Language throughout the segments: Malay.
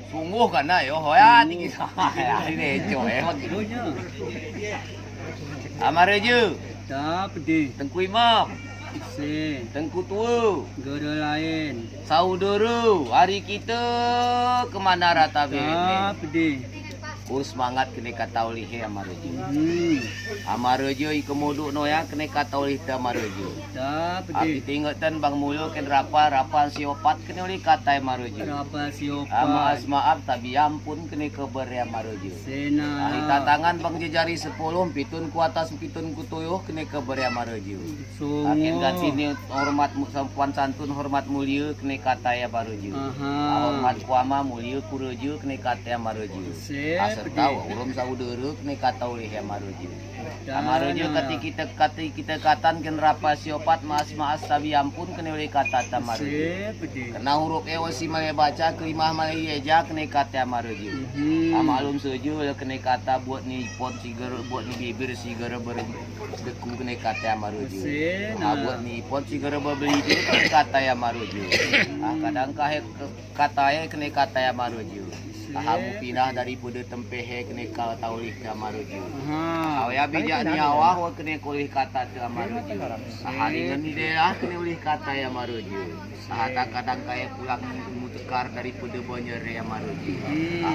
Sungguh kan na yo hoya tinggi saya ini coy Kilonya. Amareju Tak pedih. Tengku Imam Isi. Tengku Tua Gera lain. saudara hari kita kemana rata Tak bene pedih. semangat kena kata oleh Amareju Amareju ikomodo no ya kena kata oleh Amareju Tak Aki pedih. tinggalkan Bang Mulu ken rapal siopat kena oleh kata Amareju Berapa Maaf siopat. maaf tapi ampun kena keber Amareju Sena. Ahli tangan bang jejari 10 pitun ku atas pitun ku tuyuh kena keber Amareju Akhir ganti Sungguh. ni hormat sampuan santun hormat mulia kena kata ya Amareju Aha. Hormat kuama mulia kureju kena kata Amareju Sip. Serta urum saudara kena kata oleh Amareju Dan, Amareju kati kita katan ken rapa siopat maas sabi ampun kena oleh kata Amareju Sip pedih. Kena huruf wasi male baca kelimah male eja kena kata Amareju Amalum seju kena kata buat ni pot sigar buat ni bibir sigar berdeku kena kata Amareju buat ni pot sigar berbeli dia kena kata Amareju kadang kata kena kata Amareju kamu pindah daripada tempehe kena kata oleh Amareju ya bijak nyawa wa kena oleh kata Amareju halingan ni dia kena oleh kata Amareju kadang kaya pulang mutekar daripada banyak Amareju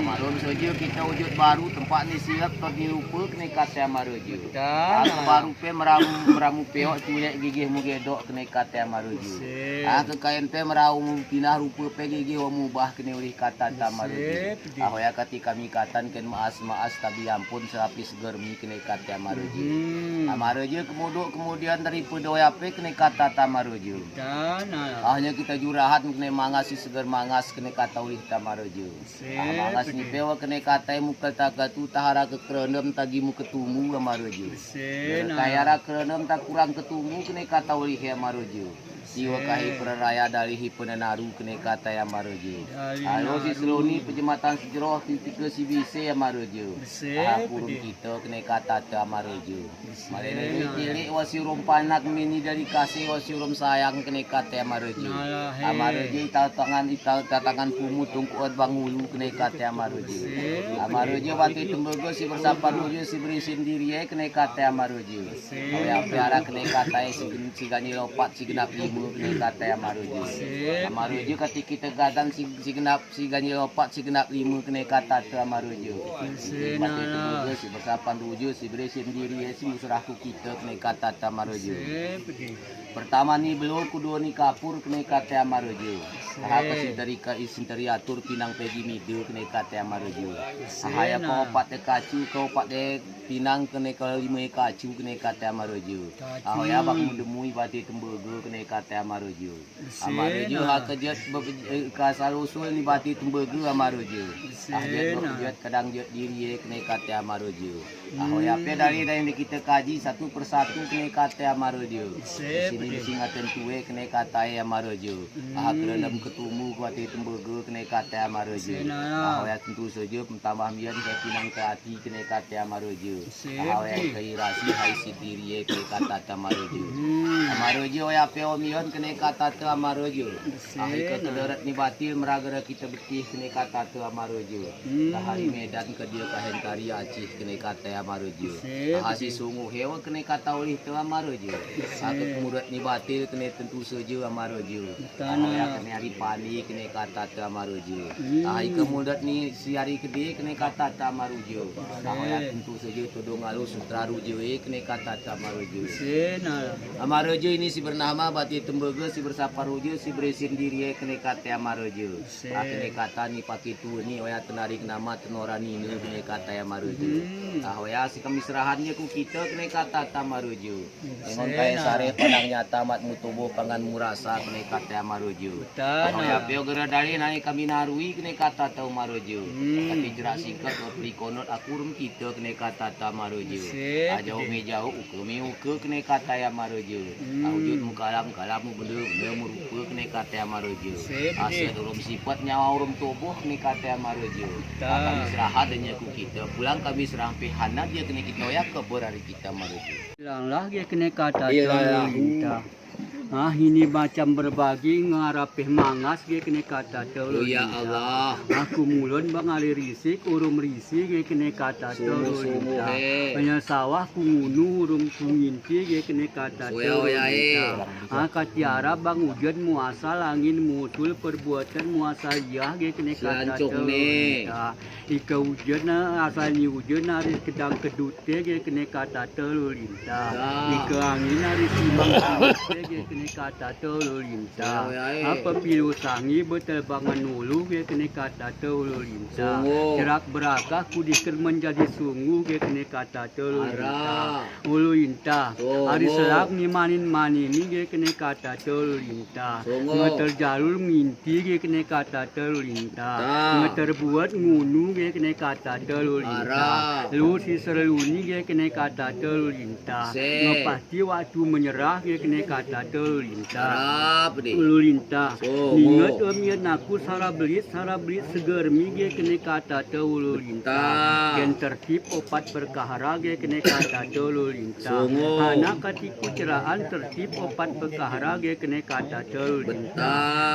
malum saja kita wujud baru tempat ni siap tot ni lupa kena kata Amareju baru pe meramu peok culek gigih mu gedok kena kata Amareju kekayan pe meramu pindah rupa pe gigih wa mubah kena oleh kata Amareju ya kati kami katan ken maas tapi ampun serapi seger mi kena kata Amareju Amareju kemudian daripada wa pe kena kata Amareju hanya kita jurahat kena mangasi seger mangas kena kata oleh Amareju mangas ni pe wa kena kata mukal tagatu tahara kekerendem tagi mu ketumu Amareju kayara kerendem tak kurang ketumu kena kata oleh Amareju siwa kahi peraya dari penenaru kena kata Amareju alo si seloni pejematan sejroh tiga si bise Amareju kurung kita kena kata Amareju malene cilik wasi rum panak mini dari kasih wasi rum sayang kena kata Amareju Amareju tangan pumu tungku bang ulu kena kata Amareju Amareju bati tembego si bersapa ruju si beri sendiri kena kata Amareju ya piara kena kata si gani lopat si genap lima kena kata Amareju ketika kita gadan si genap si gani lopat si genap lima kena kata Amareju bati tembego si bersapa ruju si beri sendiri si musrahku kita kena kata Amareju pertama ni belum kedua ni kapur kena kata Amareju kasi dari ka isin dari atur pinang pegi midu kena kata Amareju haya kau pat de kacu kau pat de pinang kena kalau lima kacu kena kata Amareju ya bak mudemui bati tembego kena kata Amareju Amareju kejat kasal usul ni bati tembego Amareju jet kadang jet diri kena kata Amareju ya pe dari kita kaji satu persatu kena kata Amareju sini singatan tuwe kena kata Amareju kerendam ketumu kuati tembego kena kata Amareju ya tentu saja tambah mian ke pinang ke hati kena kata Amareju ya keirasi hai sidiri kena kata Amareju Amareju ya pe omion kena kata Amareju ke kederat ni batil meragara kita betih kena kata Amareju hari Medan ke dia kahen kari Aceh kena kata Amareju hasi sungguh hewa kena kata oleh Amareju ke kemudat ni batil kena tentu saja Amareju ya kena hari pani kena kata Amareju hari kemudat ni si hari kedai kena kata Amareju ya tentu saja todong alu sutra ruju kena kata Amareju Amareju ini si bernama bati tembego si bersapa ruju si beresin diri kena kata Amareju kena kata ni pakai tu ni ya tenarik nama tenorani ini kena kata Amareju ya si kemisrahannya ku kita kena kata Amareju dengan kaya sare pandang nyata mat mutubuh pangan murasa kena kata Amareju ya beo gera dari nai kami narui kena kata Amareju tapi jerak singkat beri konot akurum kita kena kata Amareju jauh me jauh uke kena kata Amareju wujud mukalam kalamu benda merupa kena kata Amareju asyik urum sifat nyawa urum tubuh kena kata Amareju kami serahat dengan ku kita pulang kami serang pihana dia kena kita ya keber hari kita Amareju Hilanglah dia kena kata Hilang. kita. Ini macam berbagi ngarapih mangas ge kene kata teu. Ya Allah. Aku mulun bang ali risik urum risik ge kene kata teu. Sungguh-sungguh, Banyak sawah ku ngunu urum ku nginti ge kene kata teu. Katiara bang ujan muasal angin mutul perbuatan muasal yah ge kene kata teu. Ika ujan asal ni ujan hari kedang kedute ge kene kata teu linta. Ika angin hari simang ge kene kata teu linta. Apa pilu sangi berterbangan ulu ge kene kata teu linta. Cerak berakah kudiker menjadi sungguh ge kene kata teu linta. Ulu linta. Hari selak ni manin manini ge kene kata teu linta. Ngeter jalur minti ge kene kata teu linta. Ngeter buat ngunu ge kene kata teu linta. Lu si serluni ge kene kata teu linta. Ngepasti waktu menyerah ge kene kata teu linta. Ulu linta. Ninget emian aku sara belit seger mige kene kata teu ulu linta. Gen tertib opat berkahara ge kene kata teu ulu linta. Anak katiku ceraan tertib opat berkahara ge kene kata teu linta.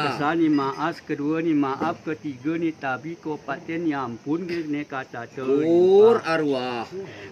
Kesan ni maas, kedua ni maaf, ketiga ni tabi kopaten ya ampun ge kene kata teu linta. Arwah.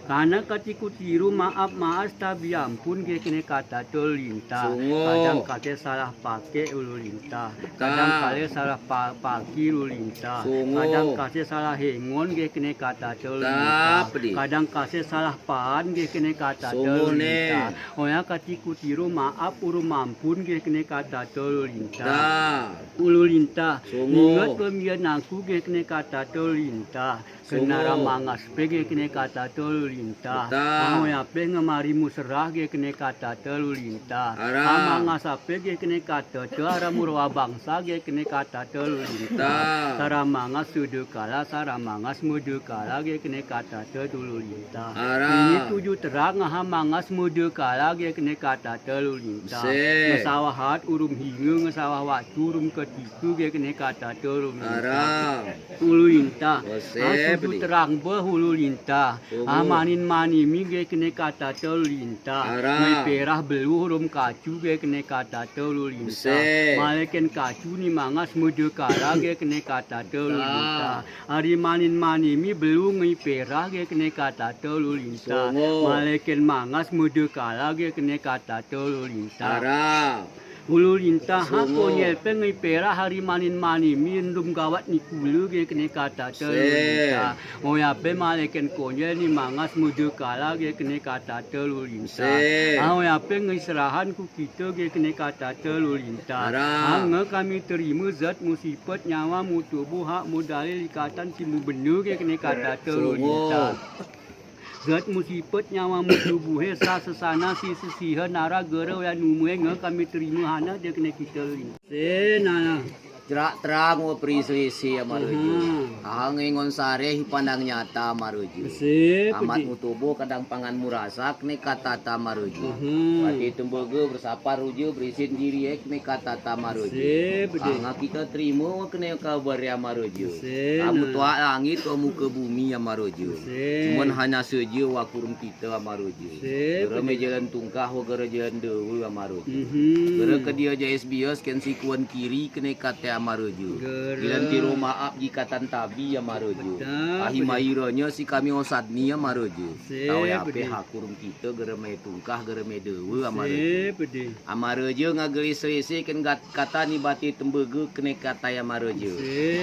Karena katiku tiru maaf maas tabi ampun ge kene kata teu linta. Kadang kate salah pakai ulu linta. Kadang kali salah pagi ulu linta. Kadang kasih salah hengon ge kene kata teu linta. Kadang kasih salah paan ge kene kata teu linta. Oya katiku tiru maaf urum ampun ge kene kata teu linta. Ulu linta. Ingat pemian aku ge kene kata teu linta. Kenara mangas pege kene kata teu linta. Oya pe ngemari musrah ge kene kata teu linta. Mangas pege kene kata teu ara murwa bangsa ge kene kata teu linta. Sara mangas sudu kala sara mangas mudu kala ge kene kata teu dulu linta. Ini tujuh terang mangas mudu kala ge kene kata teu linta. Ngesawahat urum hingu ngesawah waktu urum ketiku ge kene kata teu linta. Ulu linta. Tujuh terang behulu linta. Manin manimi ge kene kata teu linta. Ngai perah belu urum kacu ge kene kata teu linta. Maleken kacu ni mangas mudu kala ge kene kata teu linta. Hari manin manimi belum ngai perah ge kene kata teu linta. Maleken mangas mudu kala ge kene kata teu linta. Ulu linta hako nyelpe ngai perah hari manin manimi ndum gawat ni kulu ge kene kata teu linta. Oya pe maleken konyel ni mangas mudu kala ge kene kata teu linta. Oya pe ngai serahan ku kita ge kene kata teu linta. Nge kami terima zat musibet nyawa mu tubuh hak modal ikatan timu benu ge kene kata teu linta. Zat musibet nyawa mu tubuh sa sesana si sesiha nara gera ya numue nge kami terima hana dia kena kita linta. Nana. Cerak terang apresiasi amaruju. Ngingon sare pandang nyata amaruju. Amat mutubo kadang pangan murasak ne kata tamaruju. Pati tembege bersapa ruju berisin diri ne kata tamaruju. Kita terima kene kabar amaruju. Kamu tua langit kamu ke bumi amaruju. Cuman hanya saja wakurum kita amaruju. Gara jalan tungkah wa gara jalan dewe amaruju. Gara ke dia JSBS ken sikuan kiri kene kata amaruju. Dilanti maaf jika tantabi amaruju. Ahimairanya si kami osadni amaruju. Tahu ya pe hakurum kita gereme tungkah gereme dewe amaruju. Amaruju ngagelis rese ken kata ni bati tembege kene kata amaruju.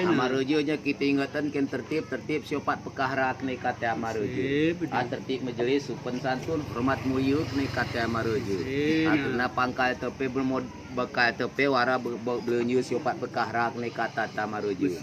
Amaruju nya kita ingatan ken tertib siopat pekahra kene kata amaruju. Tertib majelis sopan santun hormat muyu kene kata amaruju. Atuna pangkal tepe bermod bakal tepe wara belunyu siopat pekahra kene kata tamaruju.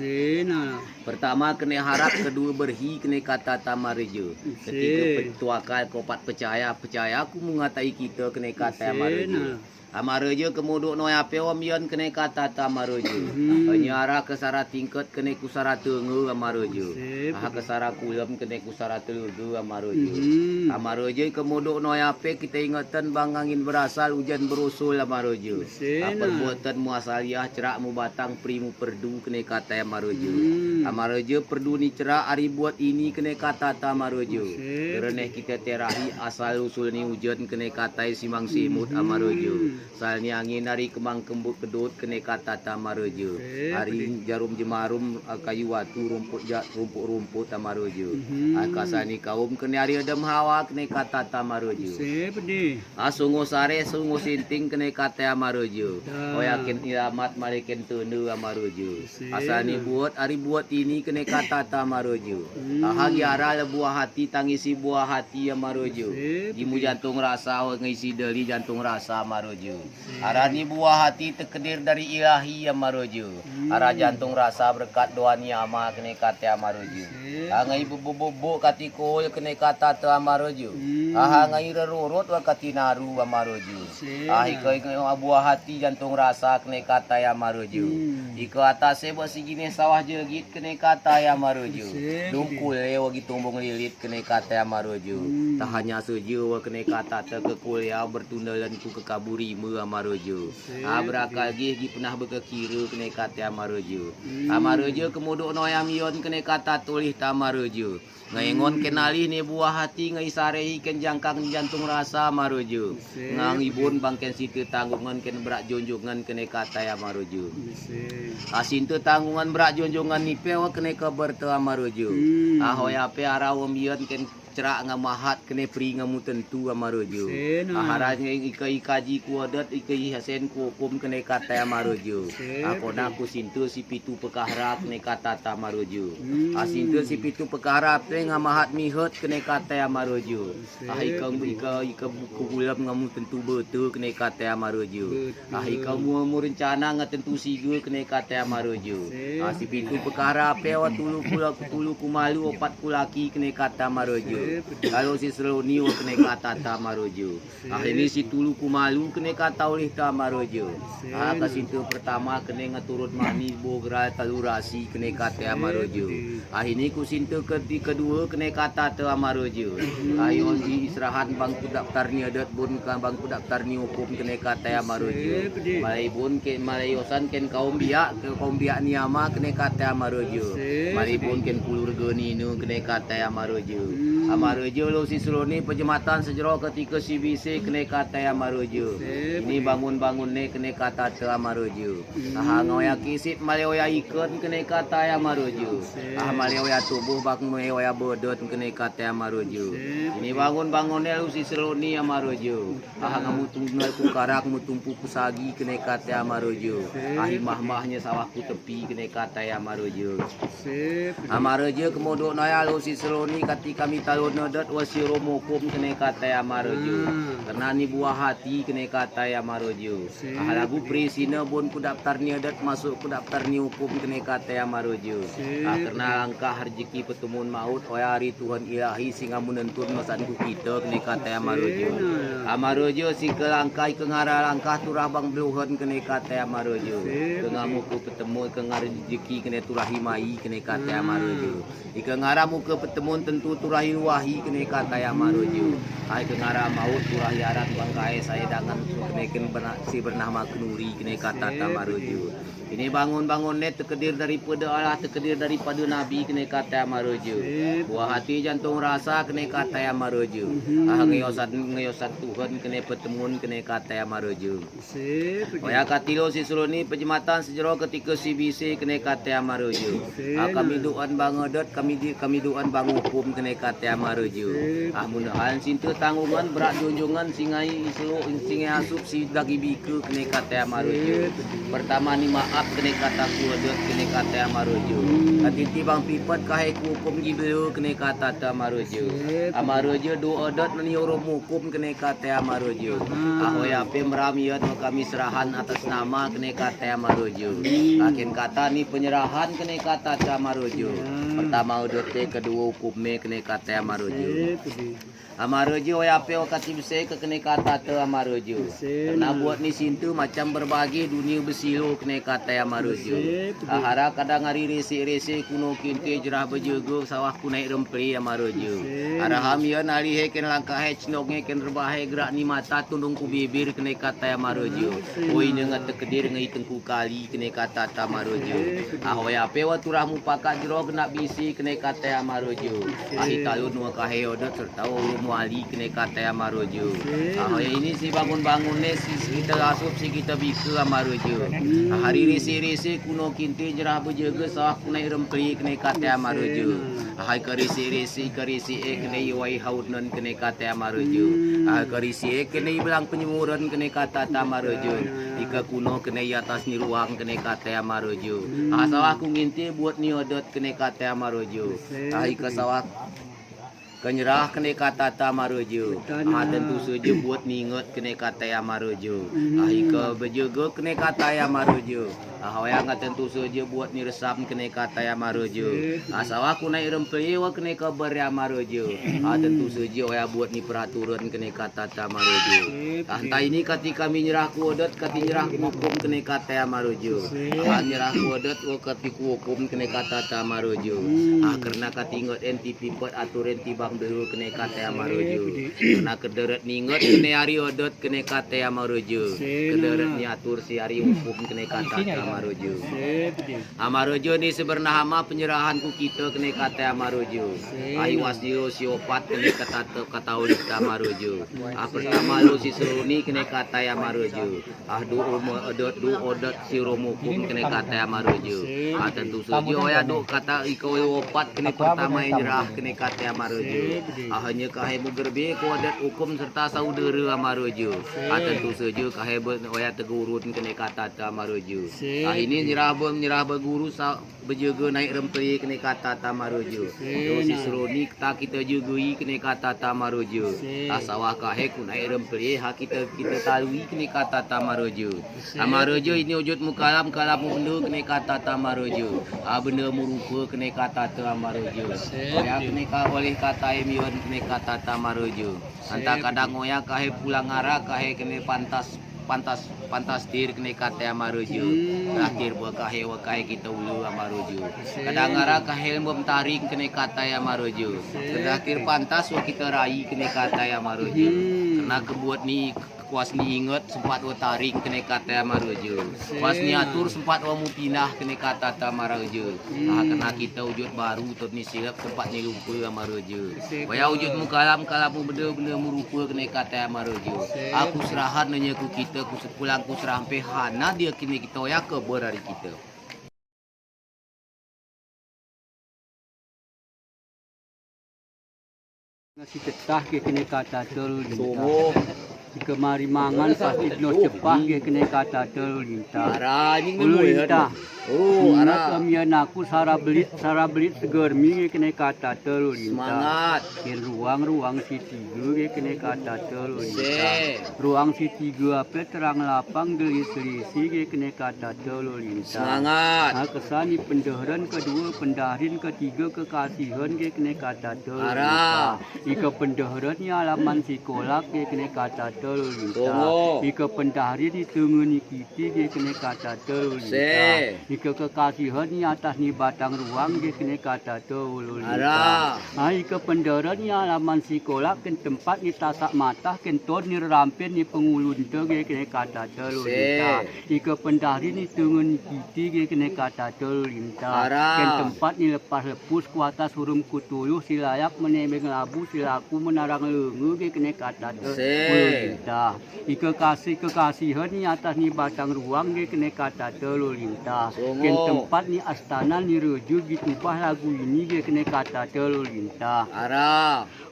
Pertama kene harap, kedua berhi kene kata tamaruju. Ketiga tuakal kopat percaya aku mengatai kita kene kata tamaruju. Amaruju kemudu noyape wamion kene kata tamaruju. Nyara kesara tingkat kene kusara teungu amaruju. Kesara kulam kene kusara telugu amaruju. Amaruju kemudu noyape kita ingatan bang angin berasal hujan berusul amaruju. Perbuatan muasaliah cerak mu batang primu perdu kene kata amaruju. Amaruju perdu ni cerak ari buat ini kene kata tamaruju. Reneh kita terahi asal usul ni hujan kene kata simang simut amaruju. Salni angin hari kembang kembut kedut kene kata tamarojo. Hari jarum jemarum kayu watu rumput tamarojo. Kasani kaum kene hari adem hawa kene kata tamarojo. Sungu sare sungu sinting kene kata amarojo. Yakin ilamat malikin tundu amarojo. Asani buat hari buat ini kene kata tamarojo. Hagiara buah hati tangisi buah hati amarojo. Jimu jantung rasa ngisi deli jantung rasa amarojo. Arani buah hati terkedir dari ilahi amarojo. Ara jantung rasa berkat doa niama kene kate amarojo. Ngai bubu katiko kene kata te amarojo. Ngai rerurut wa katinaru amarojo. Ika buah hati jantung rasa kene kata amarojo. Ika atase besi gini sawah jegit kene kata amarojo. Dungkul lewa gitumbung lilit kene kata amarojo. Tak hanya sejo kene kata te kekulia bertundalan ku kekaburi mu amarojo. Berakal gih pernah berkekira kene kata amarojo. Amarojo kemuduk noyamion kene kata tulih tamarojo. Ngaingon kenali ni buah hati ngai sarehi ken jangkang jantung rasa amarojo. Ngangibun bangken situ tanggungan ken berak junjungan kene kata amarojo. Asin tu tanggungan berak junjungan ni pewa kene kabar te amarojo. Ahoy ape arawam yon ken cerak ngamahat kene pri ngamu tentu amarojo. Aharanya ikaji ku adat ikai hasen ku hukum kene kata amarojo. Akona ku sintu si pitu pekahara kene kata tamarojo. Asintu si pitu pekahara pe ngamahat mihet kene kata amarojo. Ika kugulam ngamu tentu betul kene kata amarojo. Ika mu rencana ngatentu sigu kene kata amarojo. Si pitu pekahara pe wa tulu ku malu opat ku laki kene kata amarojo. Kalau si seloni kene kata tamarojo. Ini si tulu ku malu kene kata oleh tamarojo. Kasintu pertama kene ngaturut mani bogra talurasi kene kata amarojo. Ini ku sintu kedua kene kata te amarojo. Ayo si istirahat bangku daftar ni adat bun kan bangku daftar ni hukum kene kata amarojo. Malai bun ken malai osan ken kaum biak ni ama kene kata amarojo. Malai bun ken kulur geni nu kene kata amarojo. Amarojo lo si seloni pejematan sejero ketika si bise kene kata amarojo. Ini bangun-bangun ne kene kata te amarojo. Ngoya kisip maleoya ikon kene kata amarojo. Maleoya tubuh bak meoya bodot kene kata amarojo. Ini bangun-bangun ne lo si seloni amarojo. Ngamu tunggal ku karak mutumpu kusagi kene kata amarojo. Mah-mahnya sawah ku tepi kene kata amarojo. Amarojo kemodo naya lo si seloni ketika kami talon nadat wasiro mokum kene kata amarojo. Karena ni buah hati kene kata amarojo. Lagu presina bon ku daftar ni adat masuk ku daftar ni hukum kene kata amarojo. Karena langkah rezeki pertemuan maut hari Tuhan ilahi singa menentun masan ku kita kene kata amarojo. Amarojo si ke langkah ke ngara langkah turah bang beluhan kene kata amarojo. Kengamu ku pertemuan ke ngara rezeki kene turah himai kene kata amarojo. Ika ngaramu ke pertemuan tentu turah wahi kene kata amarojo. Ai ke ngara maut turah yarat bangkai saya dangan kene si bernama Kenuri kene kata tamarojo. Ini bangun-bangun net terkedir daripada Allah, terkedir daripada Nabi kene kata amarojo. Buah hati jantung rasa kene kata amarojo. Ngeyosat Tuhan kene pertemuan kene kata amarojo. Oya katilo si suloni pejematan sejero ketika si bise kene kata amarojo. Kami duan bangodet kami duan bang hukum kene kata amarojo. Mudahan sintu tanggungan berat junjungan singai islo singai asup si dagi biku kene kata amarojo. Pertama ni maaf kene kata ku adat kene kata amarojo. Katiti bang pipat kahe ku hukum gibelu kene kata amarojo. Amarojo do adat nani urum hukum kene kata amarojo. Ahoy ape meramiat kami serahan atas nama kene kata amarojo. Akin kata ni penyerahan kene kata amarojo. Pertama udote kedua hukumnya kene kata amarojo. Amarojo yape wakati bisa ke kene kata te amarojo. Karena buat ni sintu macam berbagi dunia besilo kene kata kata yang maruju. Ahara kadang hari resi kuno kinte jerah berjugo sawah kunai rempli yang maruju. Araham ya nari he ken langkah he cenoknya ken rebahe gerak ni mata tundung ku bibir kene kata yang maruju. Oi nengat tekedir ngai tengku kali kene kata ta maruju. Ahoy ape wa turahmu pakat jero kena bisi kene kata yang maruju. Ahi talun wa kahe odot serta muali kene kata yang maruju. Ahoy ini si bangun-bangun si kita asup si kita bika maruju. Hari resi kuno kinte jerah berjaga sawah kunai rempli kene kata maruju. Hai karisi kene iwai haudnan kene kata maruju. Karisi kene belang penyemuran kene kata maruju. Ika kuno kene atas ni ruang kene kata maruju. Sawah ku nginte buat ni odot kene kata maruju. Ika sawah kenyerah kene kata maruju. Tentu saja buat ningot kene kata maruju. Ika berjaga kene kata maruju. Yang tentu saja buat ni resam kene kata maruju. Sawah ku naik rempli wa kene kabar maruju. Tentu saja oya buat ni peraturan kene kata maruju. Entah ini ketika menyerah ku odot kati nyerah ku hukum kene kata maruju. Nyerah ku odot wa kati ku hukum kene kata maruju. Karena kati ingot enti pipet atur enti bang dulu kene kata maruju. Karena kederet ningot kene hari odot kene kata maruju. Kederet ni atur si hari hukum kene kata maruju. Maruju ni sebenarnya hama penyerahan ku kita kene kata maruju. Ahi wasio siopat kene kata ulita maruju. Pertama lu si seruni kene kata maruju. Du odot si romukum kene kata maruju. Tentu saja oya do kata iko opat kene pertama yang nyerah kene kata maruju. Hanya kahe bugerbe ko adat hukum serta saudara maruju. Tentu saja kahe oya tegurun kene kata maruju. Ini nyerah berguru berjaga naik rempli kene kata maruju. Si seroni kita jugui kene kata maruju. Sawah kahe ku naik rempli kita talui kene kata maruju. Maruju ini wujud mukalam kalamu benda kene kata maruju. Benda merupa kene kata maruju. Ya kene oleh kata emion kene kata maruju. Antah kadang oya kahe pulang arah kahe kene pantas dir kene kata maruju. Terakhir buat kahe wakai kita ulu maruju. Kadang arah kahe bom taring kene kata maruju. Terakhir pantas wa kita rai kene kata maruju. Karena kebuat ni kuas ni ingat sempat wa taring kene kata maruju. Kuas ni atur sempat wa mu pindah kene kata maruju. Karena kita wujud baru tot ni silap sempat ni lupa maruju. Baya wujud mukalam kalamu benda-benda merupa kene kata maruju. Aku serahan nanya ku kita ku sepulang ku serah sampai hana dia kini kita ya ke berari kita. Nasi tetah ke kene kata terlintas. Jika mari mangan pasti no cepah ke kene kata terlintas. Terlintas. Arah kamian aku sara belit segermi ke kene kata terlintas. Semangat. Ke ruang si tiga ke kene kata terlintas. Ruang si tiga apa terang lapang gelis-gelisi ke kene kata terlintas. Semangat. Kesani pendaharan kedua, pendaharin ketiga, kekasihan ke kene kata terlintas. Ika pendaharan ni alaman sekolah ke kene kata terlintas. Ika pendaharin ni tengeni kiti ke kene kata terlintas. Ika kekasihan ni atas ni batang ruang ke kene kata terlintas. Ika pendaharan ni alaman sekolah ke tempat ni tasak matah kenton ni rampin ni pengulun ke kene kata terlintas. Ika pendaharin ni tengeni kiti ke kene kata terlintas. Ken tempat ni lepas lepus ku atas hurum kutuyuh silayak menembeng labu silaku menarang lengu ke kene kata terlintas. Ika kekasihan ni atas ni batang ruang ke kene kata terlintas. Ken tempat ni astana ni reju ditupah lagu ini ke kene kata terlintas.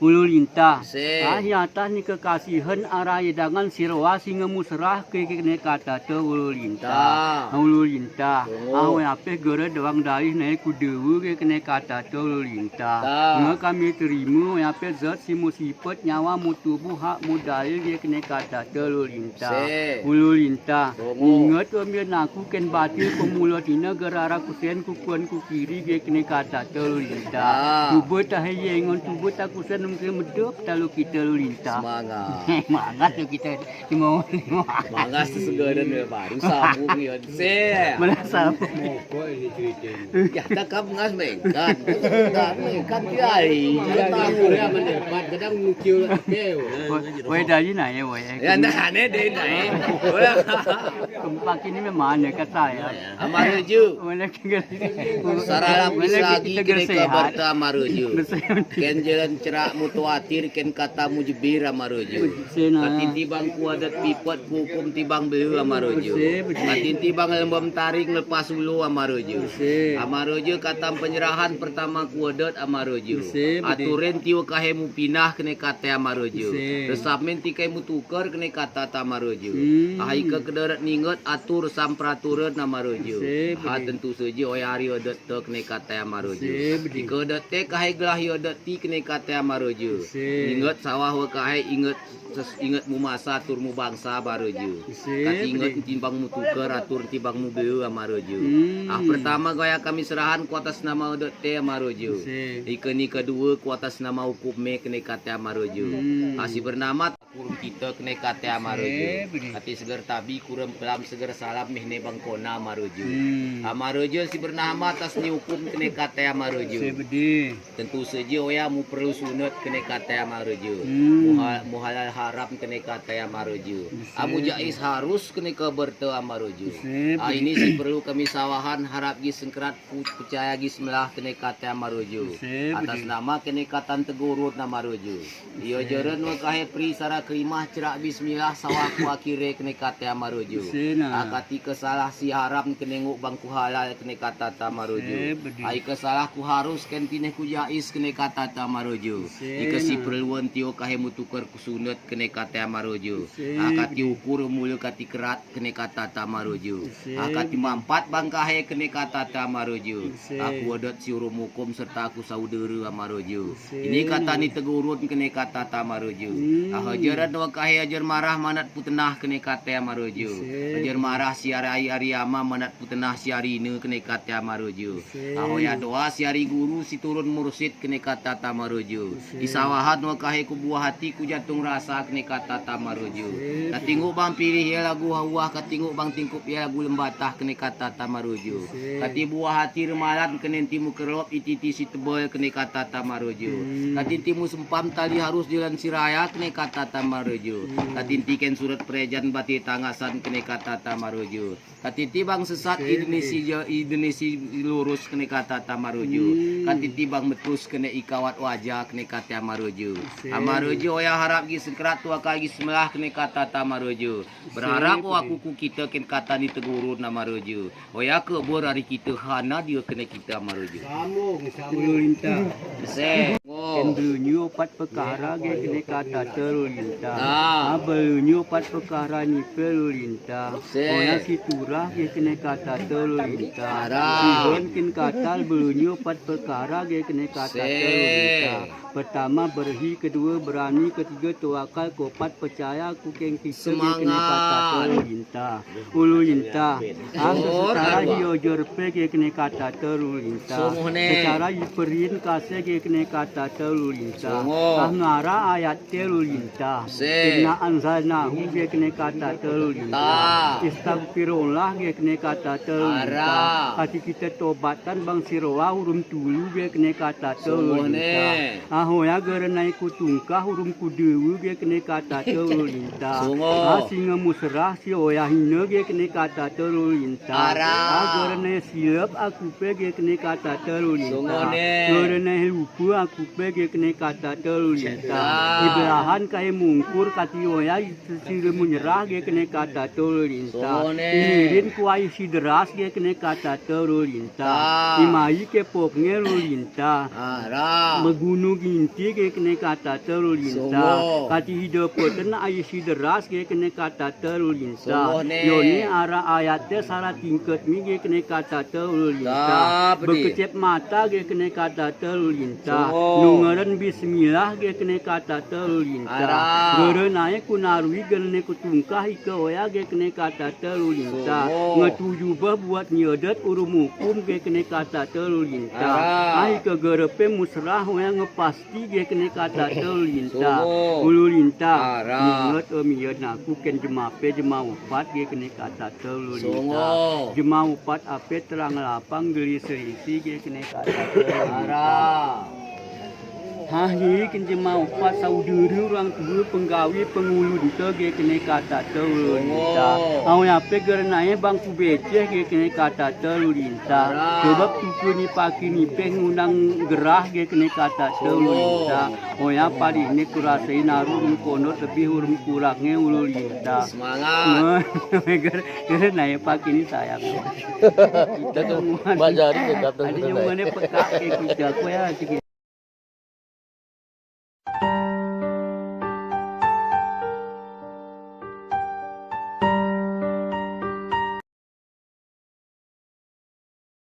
Ulu lintas. Ahi atas ni kekasihan arah edangan sirwa singa musrah ke kene kata ulu lintas. Ulu lintas. Awe ape gara doang dalih naik kudewu ke kene kata ulu lintas. Nga kami terima ape zat si musibet nyawa mutubuh hak mudalil ke kene kata telu lintah. Se. Ulu lintah. Songo. Ingat wamian aku ken batil pemula tina gerara kusen kukuan ku kiri ge kene kata telu lintah. Tubuh tahaye ngon tubuh tak kusen mungkin medep talu kita lu lintah. Semangat. Semangat tu kita mau Semangat sesegaran baru sambung yon. Se. merasa Ya tak kamu ngas mengkat. Tak mengkat kiai. Tahu ya mendapat kadang mukil keu. Wei dari nai wei. Ya nah ne deh naik. Kempak ini memang ya kata ya. Amaruju. Mana kita Sarala lagi kene kabar ta amaruju. Ken jalan cerak mutuatir ken kata mujibir amaruju. Katin tibang ku adat pipot hukum tibang beu amaruju. Katin tibang lembam tarik lepas ulu amaruju. Amaruju kata penyerahan pertama ku adat amaruju. Aturen tiu kahemu pinah kene kata amaruju. Resamen tikai mutukar kene kata tamaruju. Ahai ke kedarat ningot atur sampratureun amaruju. Ha tentu saja oyari adat tek kene kata amaruju. Jika adat teh kahai gelahi adat ti kene kata amaruju. Ingat sawah wa kahai ingat mu masa atur mu bangsa baruju. Kati ingat timbang mu tuker atur timbang mu beu amaruju. Pertama gaya kami serahan ku atas nama adat teh amaruju. Ikeni kedua ku atas nama hukum me kene kata amaruju. Asi bernama kurung kita kene kata amaruju. Hati seger tabi kurang pelam seger salam mihne bangkona amaruju. Amaruju si bernama atas ni hukum kene kata amaruju. Tentu saja oya mu perlu sunat kene kata amaruju. Muhalal haram kene kata amaruju. Amu jais harus kene keberta amaruju. Ini si perlu kami sawahan harap gis sengkerat percaya gis melah kene kata amaruju. Atas nama kene katan tegurut namaruju. Iyo jeren wa kahe pri sara kerimah cerak bismillah sawah ku akhire kene kata amaruju. Akati kesalah si haram kene nguk bangku halal kene kata tamaruju. Ai kesalah ku harus ken pineh ku jais kene kata tamaruju. Ika si perluan tio kahe mutukar ku sunat kene kata amaruju. Akati ukur mulu kati kerat kene kata tamaruju. Akati mampat bang kahe kene kata tamaruju. Aku adat si urum hukum serta aku saudara amaruju. Ini kata ni tegurun kene kata tamaruju. Ajaran wa kahe ajar marah manat putenah kene kata amaruju. Ajar marah si ari ama manat putenah si arine kene kata amaruju. Ahoya doa si ari guru si turun mursid kene kata tamaruju. Isawahat wa kahe ku buah hati ku jantung rasa kene kata tamaruju. Katinggu bang pilih ya lagu hawah katinggu bang tingkup ya lagu lembatah kene kata tamaruju. Kati buah hati remalan kene timu kerop ititi si tebel kene kata tamaruju. Kati timu sempam tali harus jalan siraya kene kata tamaruju. Kati tiken surat prejan bati tangasan kene kata tamaruju. Kati tibang sesat Indonesia lurus kene kata tamaruju. Kati tibang metus kene ikawat wajah kene kata tamaruju. Amaruju ya harap gi sengkerat tua kagi semelah kene kata tamaruju. Berharap aku ku kita ken kata ni tegurun namaruju. Oya ke bor hari kita hana dia kene kita amaruju. Ulu lintah. Se. Kendunyu pat perkara ge kene kata telu lintah. Abelunyu pat perkara ni pelu lintah. Oya si turah ge kene kata telu lintah. Sihon kin katal belunyu pat perkara ge kene kata telu lintah. Pertama berhi, kedua berani, ketiga tawakal, keempat percaya ku keng kita ge kene kata telu lintah. Ulu lintah. Secara hiyo jorpe ge kene kata telu lintah. Secara iperin kase ge kene kata telu lintah. Ngara ayat telu lintah. Inna anzalnahu ge kene kata telu lintah. Istagfirullah ge kene kata telu lintah. Kati kita tobatan bang sirwa hurum tulu ge kene kata telu lintah. Ahoya gerenai ku tungkah hurum ku dewu ge kene kata telu lintah. Singa musrah si oya hina ge kene kata telu lintah. Gerenai silap aku pe ge kene kata telu lintah. Gerenai lupa aku pe ge kene kata telu lintah. Iblahan kai mungkur kati oya sire menyerah ge kene kata telu lintah. Inirin kuai si deras ge kene kata telu lintah. Imai ke popnge lu lintah. Megunu ginti ge kene kata telu lintah. Kati hidup poten ai si deras ge kene kata telu lintah. Yoni ara ayatnya sara tingkat mi ge kene kata telu lintah. Bekecep mata ge kene kata telu lintah. Nungeren bismillah ge kene kata telu linta. Ara. Gereunaya ku narwi geune ku tungkah ike oya ge kene kata telu linta. Songo. Ngetujubah buat nyedet urum hukum ge kene kata telu linta. Ara. Ai ke gerepe musrah oya ngepasti ge kene kata telu linta. Songo. Ulu linta. Ara. Inget mieun aku ken jemape jema upat ge kene kata telu linta. Songo. Jema upat ape terang lapang geli seisi ge kene kata telu linta. Ara. Hahi ken jema upat saudara urang tua penggawi pengulu dita ge kene kata telu linta. Au ape gereunaya bangku beceh ge kene kata telu linta. Ara. Coba tuku ni paki ni pe ngundang gerah ge kene kata telu linta. Oya padi ini kurasai naru kono lebih urung kurangnya ulu linta. Semangat. Gereunaya paki ni sayang. Mbak Jari ke datang Adinya mana peka ke kita ko ya cik